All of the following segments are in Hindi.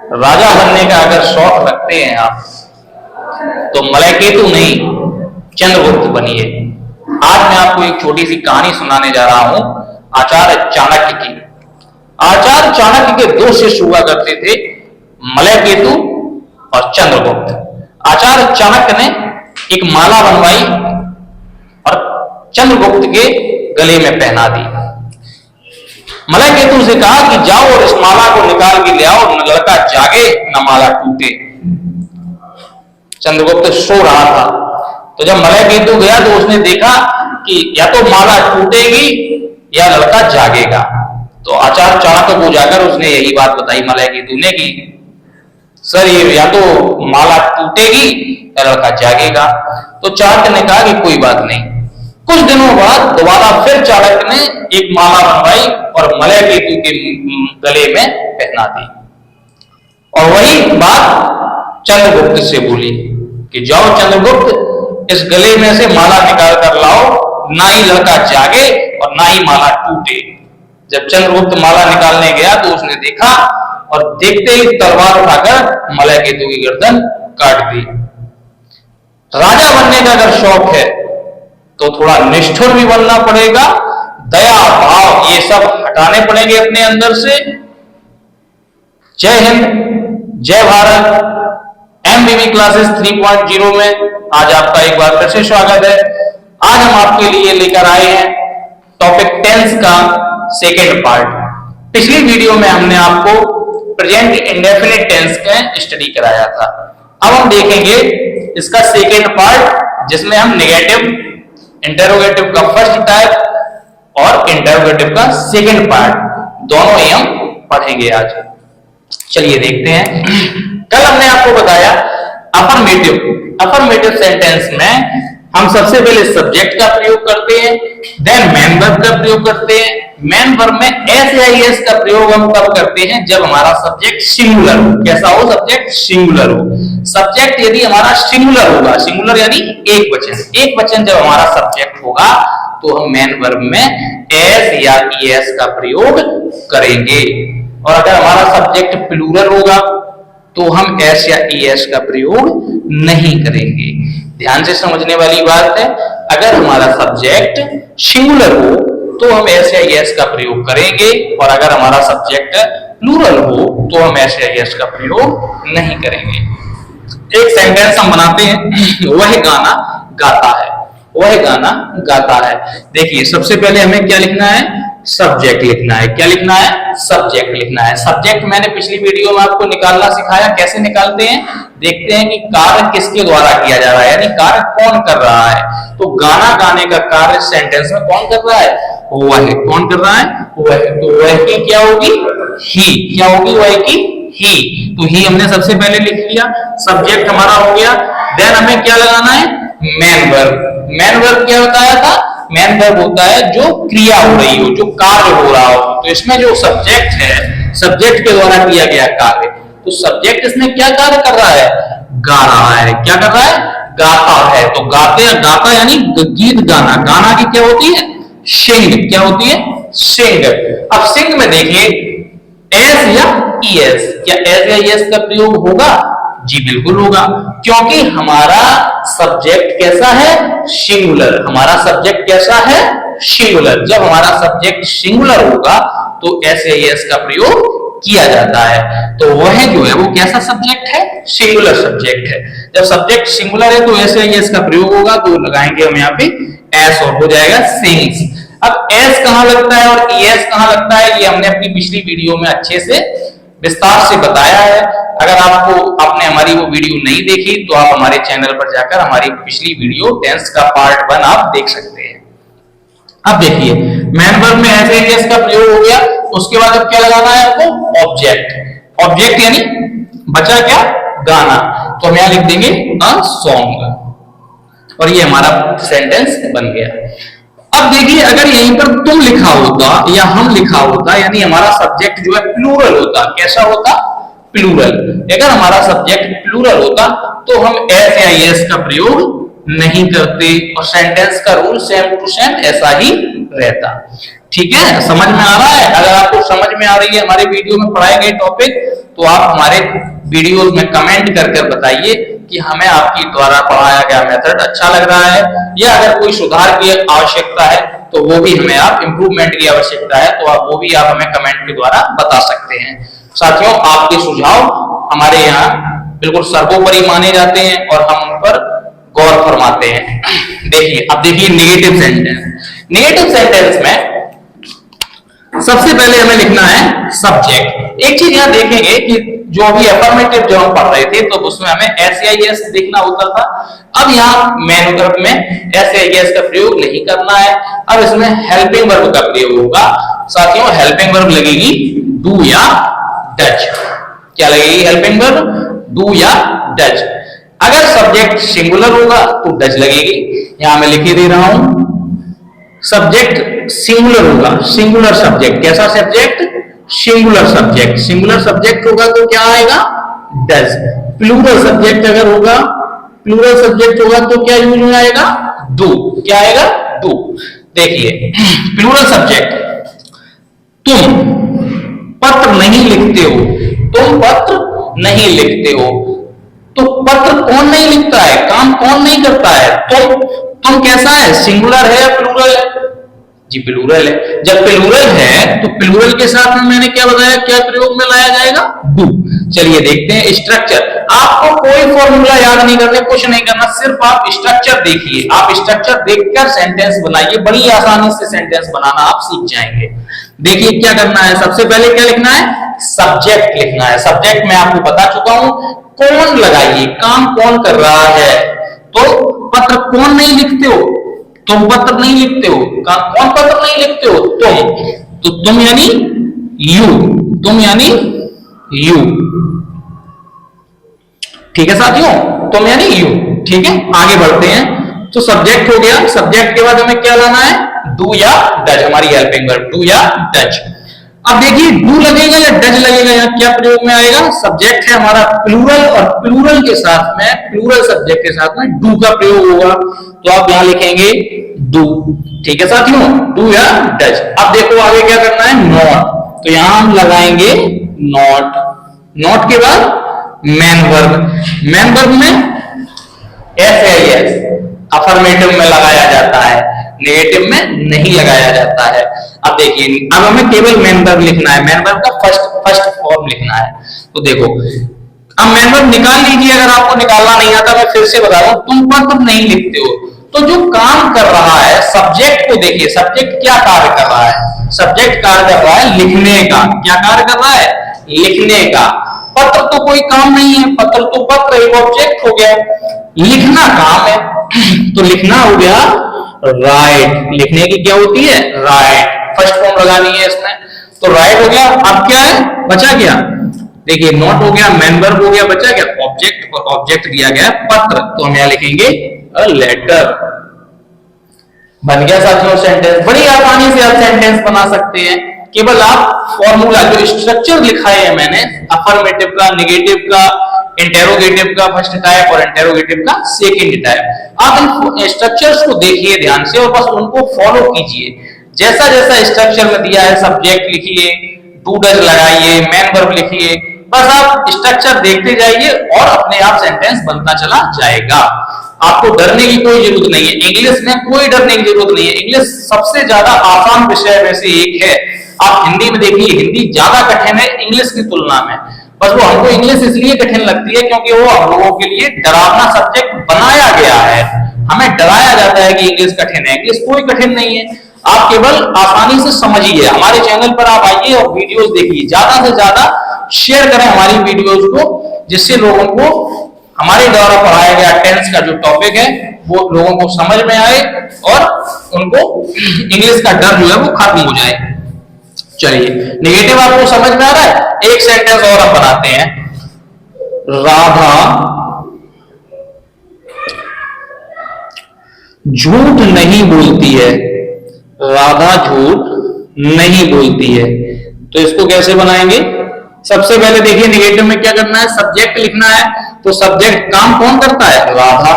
राजा बनने का अगर शौक रखते हैं आप, तो मलयकेतु नहीं चंद्रगुप्त बनिए। आज मैं आपको एक छोटी सी कहानी सुनाने जा रहा हूं आचार्य चाणक्य की। आचार्य चाणक्य के दो शिष्य हुआ करते थे, मलयकेतु और चंद्रगुप्त। आचार्य चाणक्य ने एक माला बनवाई और चंद्रगुप्त के गले में पहना दी। मलयकेतु से कहा कि जाओ और इस माला को निकाल के ले आओ, न लड़का जागे न माला टूटे। चंद्रगुप्त सो रहा था, तो जब मलयकेतु गया तो उसने देखा कि या तो माला टूटेगी या लड़का जागेगा। तो आचार्य चाणक्य को जाकर उसने यही बात बताई मलयकेतु ने कि सर ये या तो माला टूटेगी या लड़का जागेगा। तो चाणक्य ने कहा कि कोई बात नहीं। कुछ दिनों बाद दोबारा फिर चाणक्य ने एक माला बनवाई और मलयकेतु के गले में पहना दी, और वही बात चंद्रगुप्त से बोली कि जाओ चंद्रगुप्त इस गले में से माला निकाल कर लाओ, ना ही लड़का जागे और ना ही माला टूटे। जब चंद्रगुप्त माला निकालने गया तो उसने देखा और देखते ही तलवार उठाकर मलयकेतु की गर्दन काट दी। राजा बनने का अगर शौक है तो थोड़ा निष्ठुर भी बनना पड़ेगा, दया भाव ये सब हटाने पड़ेंगे अपने अंदर से। जय हिंद, जय भारत। एमबीबी क्लासेस 3.0 में आज आपका एक बार फिर से स्वागत है। आज हम आपके लिए लेकर आए हैं टॉपिक टेंस का सेकेंड पार्ट। पिछली वीडियो में हमने आपको प्रेजेंट इंडेफिनिट टेंस का स्टडी कराया था। अब हम देखेंगे इसका सेकेंड पार्ट, जिसमें हम नेगेटिव इंटरोगेटिव का फर्स्ट टाइप और इंटरोगेटिव का सेकेंड पार्ट दोनों ही हम पढ़ेंगे आज। चलिए देखते हैं। कल हमने आपको बताया अफर्मेटिव सेंटेंस में हम सबसे पहले सब्जेक्ट का प्रयोग करते हैं, देन मैन वर्ब का प्रयोग करते हैं। मैन वर्ब में एस या एस का प्रयोग हम तब करते हैं जब हमारा सब्जेक्ट सिंगुलर हो। कैसा हो? सब्जेक्ट सिंगुलर हो। सब्जेक्ट यदि हमारा सिंगुलर होगा, सिंगुलर यानी एक वचन जब हमारा सब्जेक्ट होगा तो हम मैन वर्ब में एस या एस का प्रयोग करेंगे, और अगर हमारा सब्जेक्ट प्लूरल होगा तो हम एस या एस का प्रयोग नहीं करेंगे। ध्यान से समझने वाली बात है। अगर हमारा सब्जेक्ट सिंगुलर हो तो हम एस या एस का प्रयोग करेंगे, और अगर हमारा सब्जेक्ट प्लूरल हो तो हम एस या एस का प्रयोग नहीं करेंगे। एक सेंटेंस हम बनाते हैं, वह गाना गाता है। वह गाना गाता है। देखिए सबसे पहले हमें क्या लिखना है? सब्जेक्ट लिखना है। क्या लिखना है? सब्जेक्ट लिखना है। सब्जेक्ट मैंने पिछली वीडियो में आपको निकालना सिखाया, कैसे निकालते हैं। देखते हैं कि कार्य किसके द्वारा किया जा रहा है, यानी कार्य कौन कर रहा है। तो गाना गाने का कार्य सेंटेंस में कौन कर रहा है? वह। कौन कर रहा है? वह। तो वह की क्या होगी? ही। क्या होगी? वह की ही। तो ही हमने सबसे पहले लिख लिया, सब्जेक्ट हमारा हो गया। देन हमें क्या लगाना है? Man verb. मैन वर्ब क्या बताया था? मैन वर्ब होता है जो क्रिया हो रही हो, जो कार्य हो रहा हो। तो इसमें जो सब्जेक्ट है, सब्जेक्ट के द्वारा किया गया कार्य, तो सब्जेक्ट इसमें क्या कार्य कर रहा है? गा रहा है। क्या कर रहा है? गाता है। तो गाते, गाता यानी गीत गाना। गाना की क्या होती है? सिंग। क्या होती है? सिंग। अब सिंग में देखिए एस या ईएस, क्या एस या ईएस का प्रयोग होगा? जी बिल्कुल होगा, क्योंकि हमारा सब्जेक्ट कैसा है? सिंगुलर। हमारा सब्जेक्ट कैसा है? सिंगुलर। जब हमारा सब्जेक्ट सिंगुलर होगा तो एस या ईएस का प्रयोग किया जाता है। तो वह जो है वो कैसा सब्जेक्ट है? सिंगुलर सब्जेक्ट है। जब सब्जेक्ट सिंगुलर है तो एस या ईएस का प्रयोग होगा, तो लगाएंगे हम यहाँ पे एस और हो जाएगा सिंग्स। अब एस कहां लगता है और ईएस कहां लगता है, ये हमने अपनी पिछली वीडियो में अच्छे से विस्तार से बताया है। अगर आपने हमारी वो वीडियो नहीं देखी तो आप हमारे चैनल पर जाकर हमारी पिछली वीडियो टेंस का पार्ट 1 आप देख सकते हैं। अब देखिए मैन वर्ब में एस या एस का प्रयोग हो गया, उसके बाद अब क्या लगाना है आपको? ऑब्जेक्ट। ऑब्जेक्ट यानी बचा क्या? गाना। तो हम यहां लिख देंगे अ सॉन्ग, और ये हमारा सेंटेंस बन गया। अब देखिए अगर यहीं पर तुम लिखा होता या हम लिखा होता, यानी हमारा सब्जेक्ट जो है प्लूरल होता। कैसा होता? प्लूरल। अगर हमारा सब्जेक्ट प्लूरल होता तो हम एस या एस का प्रयोग नहीं करते, और सेंटेंस का रूल सेम टू सेम ऐसा ही रहता। ठीक है, समझ में आ रहा है? अगर आपको समझ में आ रही है हमारे वीडियो में पढ़ाए गए टॉपिक, तो आप हमारे वीडियोस में कमेंट कर बताइए कि हमें आपकी द्वारा पढ़ाया गया मेथड अच्छा लग रहा है, या अगर कोई सुधार की आवश्यकता है तो वो भी हमें आप इम्प्रूवमेंट की आवश्यकता है तो आप वो भी आप हमें कमेंट के द्वारा बता सकते हैं। साथियों, आपके सुझाव हमारे यहाँ बिल्कुल सर्वोपरि माने जाते हैं और हम उन पर गौर फरमाते हैं। देखिए, अब देखिए नेगेटिव सेंटेंस। नेगेटिव सेंटेंस में सबसे पहले हमें लिखना है सब्जेक्ट। एक चीज यहाँ देखेंगे कि जो अभी अफर्मेटिव जो हम पढ़ रहे थे तो उसमें हमें SAIS देखना होता था। अब यहाँ मेन वर्ब में SAIS का प्रयोग नहीं करना है, अब इसमें हेल्पिंग वर्ब का प्रयोग होगा। साथियों, हेल्पिंग वर्ब लगेगी डू या डज। क्या लगेगी हेल्पिंग वर्ब? डू या डज। अगर सब्जेक्ट सिंगुलर होगा तो डज लगेगी। यहां मैं लिख दे रहा हूं, सब्जेक्ट सिंगुलर होगा, सिंगुलर सब्जेक्ट। कैसा subject? Singular subject. Singular subject होगा तो क्या आएगा? डज। प्लूरल सब्जेक्ट अगर होगा, प्लूरल सब्जेक्ट होगा तो क्या यूज में आएगा? डू। क्या आएगा? डू। देखिए, प्लूरल सब्जेक्ट, तुम पत्र नहीं लिखते हो, तुम पत्र नहीं लिखते हो। तो पत्र कौन नहीं लिखता है? काम कौन नहीं करता है? तुम कैसा है? सिंगुलर है या प्लूरल है? जी प्लूरल है। जब प्लूरल है तो प्लूरल के साथ में मैंने क्या बताया, क्या प्रयोग में लाया जाएगा? डू। चलिए देखते हैं स्ट्रक्चर। आपको कोई फॉर्मूला याद नहीं करना, कुछ नहीं करना, सिर्फ आप स्ट्रक्चर देखिए। आप स्ट्रक्चर देखकर सेंटेंस बनाइए, बड़ी आसानी से सेंटेंस बनाना आप सीख जाएंगे। देखिए क्या करना है, सबसे पहले क्या लिखना है? सब्जेक्ट लिखना है। सब्जेक्ट मैं आपको बता चुका हूं, कौन लगाइए, काम कौन कर रहा है। तो पत्र कौन नहीं लिखते हो? तुम पत्र नहीं लिखते हो। कौन पत्र नहीं लिखते हो? तुम। तो तुम यानी यू, तुम यानी यू। ठीक है साथियों, तुम यानी यू। ठीक है, आगे बढ़ते हैं। तो सब्जेक्ट हो गया, सब्जेक्ट के बाद हमें क्या लाना है? डू या डज, हमारी हेल्पिंग वर्ब डू या डज। अब देखिए, डू लगेगा या डज लगेगा, यहाँ क्या प्रयोग में आएगा? सब्जेक्ट है हमारा प्लूरल और प्लूरल के साथ में, प्लूरल सब्जेक्ट के साथ में डू का प्रयोग होगा। तो आप यहां लिखेंगे डू। ठीक है साथियों, डू या डज। अब देखो आगे क्या करना है? नॉट। तो यहां हम लगाएंगे नॉट। नॉट के बाद मेन वर्ब। मेन वर्ब में SAIS अफर्मेटिव में लगाया जाता है, नेगेटिव में नहीं लगाया जाता है। अब देखिए, अब हमें केवल मेन वर्ब लिखना है, मेन वर्ब का फर्स्ट फॉर्म लिखना है। तो देखो, अब मेन वर्ब निकाल लीजिए, अगर आपको निकालना नहीं आता मैं फिर से बता रहा हूं, तुम पत्र नहीं लिखते हो। तो जो काम कर रहा है सब्जेक्ट को देखिए, सब्जेक्ट क्या कार्य कर रहा है? सब्जेक्ट कार्य कर रहा है लिखने का। क्या कार्य कर रहा है? लिखने का। पत्र तो कोई काम नहीं है, पत्र तो पत्र एक ऑब्जेक्ट हो गया। लिखना काम है, तो लिखना हो गया राइट। लिखने की क्या होती है? राइट। फर्स्ट फॉर्म लगानी है इसमें, तो राइट हो गया। अब क्या है? बचा गया, देखिए नॉट हो गया, मेन वर्ब हो गया, बचा गया ऑब्जेक्ट, और ऑब्जेक्ट दिया गया पत्र। तो हम यहां लिखेंगे अ लेटर। बन गया साथियों सेंटेंस। बड़ी आसानी से आप सेंटेंस बना सकते हैं, केवल आप फॉर्मूला जो स्ट्रक्चर लिखा है मैंने, अफर्मेटिव का, नेगेटिव का, इंटेरोगेटिव का फर्स्ट टाइप और इंटेरोगेटिव का सेकंड टाइप, आप इन स्ट्रक्चर्स को देखिए ध्यान से और बस उनको फॉलो कीजिए। जैसा जैसा स्ट्रक्चर में दिया है, सब्जेक्ट लिखिए, डू डज लगाइए, मेन वर्ब लिखिए, बस आप स्ट्रक्चर देखते जाइए और अपने आप सेंटेंस बनता चला जाएगा। आपको डरने की कोई जरूरत नहीं है, इंग्लिश में कोई डरने की जरूरत नहीं है। इंग्लिश सबसे ज्यादा आसान विषय में से एक है। आप हिंदी में देखिए, हिंदी ज्यादा कठिन है इंग्लिश की तुलना में। बस वो हमको इंग्लिश इसलिए कठिन लगती है क्योंकि वो हम लोगों के लिए डरावना सब्जेक्ट बनाया गया है। हमें डराया जाता है कि इंग्लिश कठिन है। इंग्लिश कोई कठिन नहीं है, आप केवल आसानी से समझिए। हमारे चैनल पर आप आइए और वीडियोस देखिए, ज्यादा से ज्यादा शेयर करें हमारी वीडियोस को, जिससे लोगों को हमारे द्वारा पढ़ाया गया टेंस का जो टॉपिक है वो लोगों को समझ में आए और उनको इंग्लिश का डर जो है वो खत्म हो जाए। चलिए, नेगेटिव आपको समझ में आ रहा है? एक सेंटेंस और हम बनाते हैं। राधा झूठ नहीं बोलती है। राधा झूठ नहीं बोलती है। तो इसको कैसे बनाएंगे? सबसे पहले देखिए, नेगेटिव में क्या करना है? सब्जेक्ट लिखना है। तो सब्जेक्ट काम कौन करता है? राधा।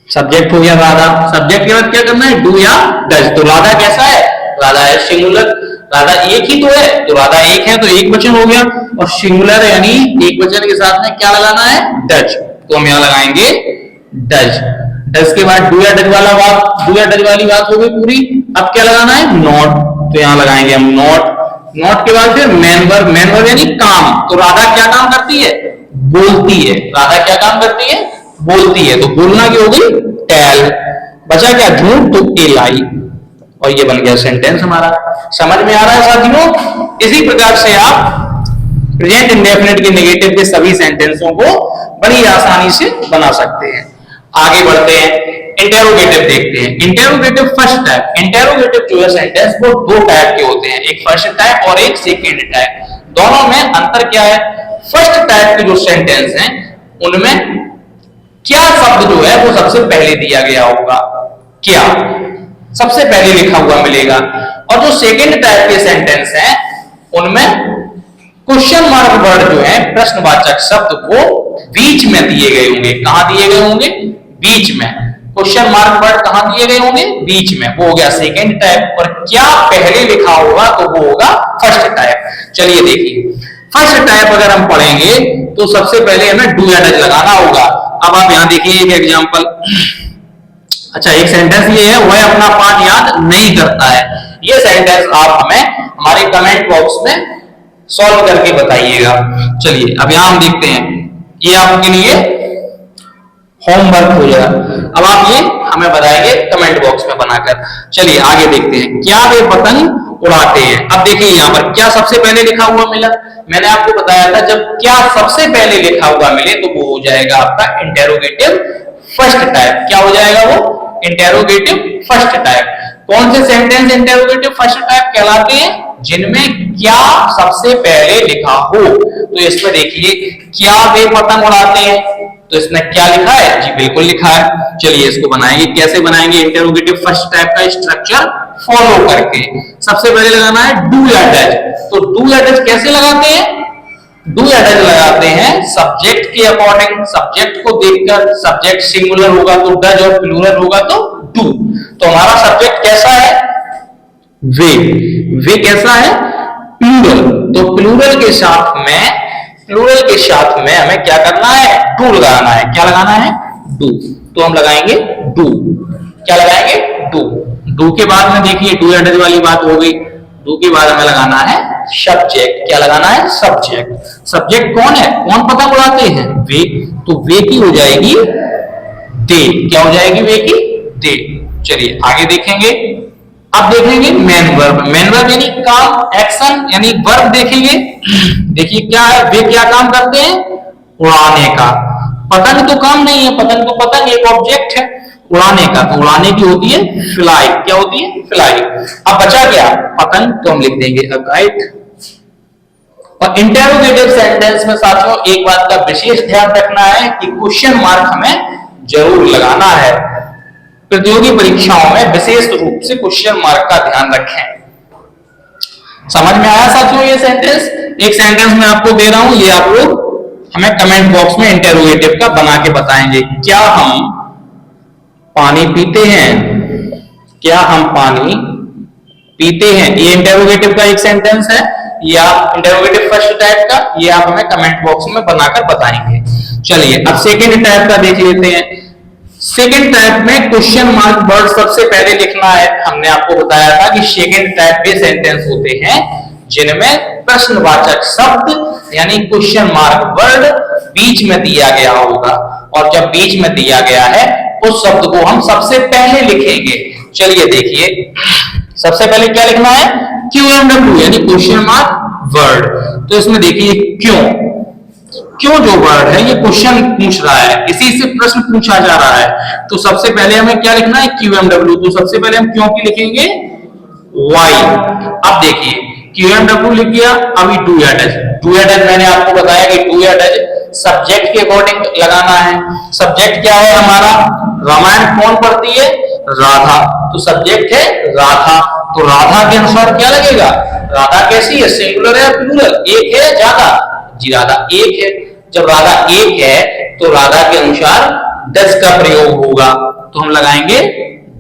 सब्जेक्ट हो गया राधा। सब्जेक्ट के बाद क्या करना है? डू या डज। तो राधा कैसा है? राधा है सिंगुलर। राधा एक ही तो है, तो राधा एक है तो एक वचन हो गया, और सिंगुलर यानी एक वचन के साथ में क्या लगाना है, डज, तो हम यहां लगाएंगे डज। डज के बाद डू या डज वाला बात, डू या डज वाली बात हो गई पूरी। अब क्या लगाना है, नॉट, तो यहां लगाएंगे हम नॉट। नॉट के बाद फिर मैन वर्ब, मैन वर्ब यानी काम, तो राधा क्या काम करती है, बोलती है। राधा क्या काम करती है, बोलती है, तो बोलना की हो गई टेल। बचा क्या, झूठ, तो ए लाई, और ये बन गया सेंटेंस हमारा। समझ में आ रहा है साथियों? इसी प्रकार से आप प्रेजेंट इंडेफिनिट के नेगेटिव के सभी सेंटेंसों को बड़ी आसानी से बना सकते हैं। आगे बढ़ते हैं, इंटेरोगेटिव देखते हैं। इंटेरोगेटिव फर्स्ट टाइप, इंटेरोगेटिव जो है सेंटेंस वो दो टाइप के होते हैं, एक फर्स्ट टाइप और एक सेकेंड टाइप। दोनों में अंतर क्या है, फर्स्ट टाइप के जो सेंटेंस हैं उनमें क्या शब्द जो है वो सबसे पहले दिया गया होगा, क्या सबसे पहले लिखा हुआ मिलेगा। और जो सेकंड टाइप के सेंटेंस हैं उनमें क्वेश्चन मार्क वर्ड जो है, प्रश्नवाचक शब्द वो बीच में दिए गए होंगे। कहां दिए गए होंगे, बीच में। क्वेश्चन मार्क वर्ड कहां दिए गए होंगे, बीच में, वो हो गया सेकंड टाइप। और क्या पहले लिखा होगा तो वो होगा फर्स्ट टाइप। चलिए देखिए, फर्स्ट टाइप अगर हम पढ़ेंगे तो सबसे पहले हमें डू या डज लगाना होगा। अब आप यहां देखिए एक एग्जांपल। अच्छा, एक सेंटेंस ये है, वह अपना पाठ याद नहीं करता है। ये सेंटेंस आप हमें हमारे कमेंट बॉक्स में सॉल्व करके बताइएगा। चलिए अब यहां हम देखते हैं, ये आपके लिए होमवर्क हो जाएगा। अब आप ये हमें बताएंगे कमेंट बॉक्स में बनाकर। चलिए आगे देखते हैं, क्या वे पतंग उड़ाते हैं। अब देखिए यहां पर क्या सबसे पहले लिखा हुआ मिला, मैंने आपको बताया था जब क्या सबसे पहले लिखा हुआ मिले तो वो हो जाएगा आपका इंटेरोगेटिव फर्स्ट टाइप। क्या हो जाएगा वो, इंटेरोगेटिव फर्स्ट टाइप। कौन से सेंटेंस इंटेरोगेटिव फर्स्ट टाइप कहलाते हैं, जिनमें क्या सबसे पहले लिखा हो। तो इसमें देखिए, क्या वे पतंग उड़ाते हैं, तो इसमें क्या लिखा है, जी बिल्कुल लिखा है। चलिए इसको बनाएंगे, कैसे बनाएंगे इंटेरोगेटिव फर्स्ट टाइप का स्ट्रक्चर फॉलो करके। सबसे पहले लगाना है डू या डज। तो डू या डज कैसे लगाते हैं, डू या डज लगाते हैं सब्जेक्ट के अकॉर्डिंग, सब्जेक्ट को देखकर। सब्जेक्ट सिंगुलर होगा तो डज, और प्लूरल होगा तो डू। तो हमारा सब्जेक्ट कैसा है, वे। वे कैसा है, प्लूरल। तो प्लूरल के साथ में, प्लूरल के साथ में हमें क्या करना है, डू लगाना है। क्या लगाना है, डू। तो हम लगाएंगे डू। क्या लगाएंगे, डू। डू के बाद में देखिए डू या डज वाली बात हो गई। डू के बाद हमें लगाना है सब्जेक्ट। क्या लगाना है, सब्जेक्ट। सब्जेक्ट कौन है, कौन पतंग उड़ाते हैं, वे। तो वे की हो जाएगी दे। क्या हो जाएगी, वे की दे। चलिए आगे देखेंगे। अब देखेंगे मेन वर्ब। मेन वर्ब यानी काम, एक्शन यानी वर्ब देखेंगे। देखिए क्या है, वे क्या काम करते हैं, उड़ाने का। पतंग तो काम नहीं है, पतंग तो पतंग एक ऑब्जेक्ट है। उड़ाने का, तो उड़ाने की होती है फ्लाई। क्या होती है, फ्लाई। अब बचा क्या, पतंग, तो हम लिख देंगे अ काइट। और इंटेरोगेटिव सेंटेंस में साथियों एक बात का विशेष ध्यान रखना है कि क्वेश्चन मार्क हमें जरूर लगाना है। प्रतियोगी परीक्षाओं में विशेष रूप से क्वेश्चन मार्क का ध्यान रखें। समझ में आया साथियों ये सेंटेंस? एक सेंटेंस मैं आपको दे रहा हूं, ये आप लोग हमें कमेंट बॉक्स में इंटेरोगेटिव का बना के बताएंगे। क्या हम पानी पीते हैं, क्या हम पानी पीते हैं। ये इंटेरोगेटिव का एक सेंटेंस है, ये आप इंटेरोगेटिव फर्स्ट टाइप का, ये आप हमें कमेंट बॉक्स में बनाकर बताएंगे। चलिए अब सेकंड टाइप का देख लेते हैं। सेकंड टाइप में क्वेश्चन मार्क वर्ड सबसे पहले लिखना है। हमने आपको बताया था कि सेकंड टाइप के सेंटेंस होते हैं जिनमें प्रश्नवाचक शब्द यानी क्वेश्चन मार्क वर्ड बीच में दिया गया होगा, और जब बीच में दिया गया है उस शब्द को हम सबसे पहले लिखेंगे। चलिए देखिए, सबसे पहले क्या लिखना है, QMW यानी क्वेश्चन मार्क वर्ड। तो इसमें देखिए क्यों, क्यों जो वर्ड है ये क्वेश्चन पूछ रहा है, इसी से प्रश्न पूछा जा रहा है। तो सबसे पहले हमें क्या लिखना है, QMW। तो सबसे पहले हम क्यों की लिखेंगे, वाई। अब देखिए QMW लिख दिया, अभी डू या डज। डू या डज मैंने आपको बताया कि डू या डज सब्जेक्ट के अकॉर्डिंग लगाना है। सब्जेक्ट क्या है हमारा, रामायण कौन पढ़ती है, राधा। तो सब्जेक्ट है राधा, तो राधा के अनुसार क्या लगेगा, राधा कैसी है, सिंगुलर है प्लूरल, एक है ज्यादा, जी राधा एक है। जब राधा एक है तो राधा के अनुसार डज का प्रयोग होगा, तो हम लगाएंगे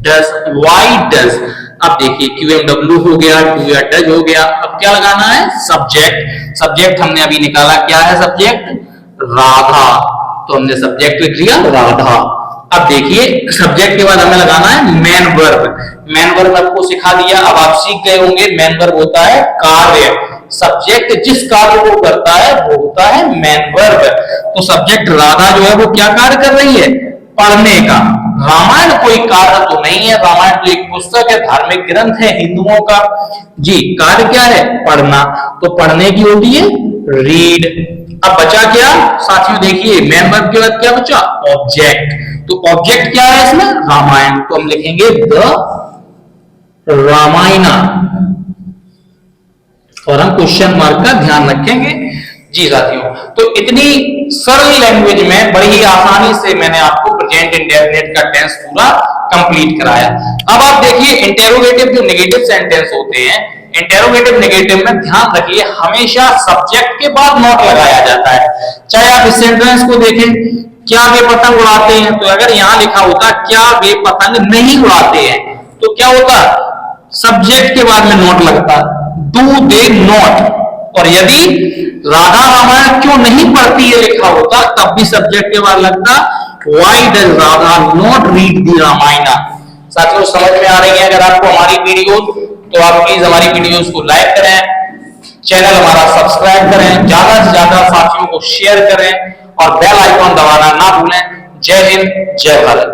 डज, वाई डज। अब देखिए QMW हो गया, डू या डज हो गया, अब क्या लगाना है? सब्जेक्ट। सब्जेक्ट हमने अभी निकाला, क्या है सब्जेक्ट? राधा। तो हमने सब्जेक्ट लिख लिया राधा। अब देखिए सब्जेक्ट के बाद हमें लगाना है मेन वर्ब। मेन वर्ब आपको सिखा दिया, अब आप सीख गए होंगे मेन वर्ब होता है कार्य। सब्जेक्ट जिस कार्य को करता है वो होता है मेन वर्ब। तो सब्जेक्ट राधा जो है वो क्या कार्य कर रही है? पढ़ने का। रामायण कोई कार्य तो नहीं है, रामायण तो एक पुस्तक है, धार्मिक ग्रंथ है हिंदुओं का जी। कार्य क्या है? पढ़ना। तो पढ़ने की होती है रीड। अब बचा क्या साथियों? देखिए मेन वर्ब के बाद क्या बचा? ऑब्जेक्ट। तो ऑब्जेक्ट क्या है इसमें? रामायण। तो हम लिखेंगे द रामायणा और हम क्वेश्चन मार्क का ध्यान रखेंगे जी साथियों। तो इतनी सरल लैंग्वेज में बड़ी ही आसानी से मैंने आपको प्रेजेंट इंडेफिनिट का टेंस पूरा कंप्लीट कराया। अब आप देखिए इंटेरोगेटिव जो नेगेटिव सेंटेंस होते हैं, इंटेरोगेटिव नेगेटिव में ध्यान रखिए हमेशा सब्जेक्ट के बाद नॉट लगाया जाता है। चाहे आप इस सेंटेंस को देखें, क्या वे पतंग उड़ाते हैं, तो अगर यहां लिखा होता क्या वे पतंग नहीं उड़ाते हैं तो क्या होता? सब्जेक्ट के बाद में नॉट लगता, डू दे नॉट। और यदि राधा रामायण क्यों नहीं पढ़ती है लिखा होता तब भी सब्जेक्ट के बाद लगता why does Radha not read the Ramayana. साथियों समझ में आ रही है अगर आपको हमारी वीडियो, तो आप प्लीज हमारी वीडियोस को लाइक करें, चैनल हमारा सब्सक्राइब करें, ज्यादा से ज्यादा साथियों को शेयर करें और बेल आइकॉन दबाना ना भूलें। जय हिंद, जय भारत।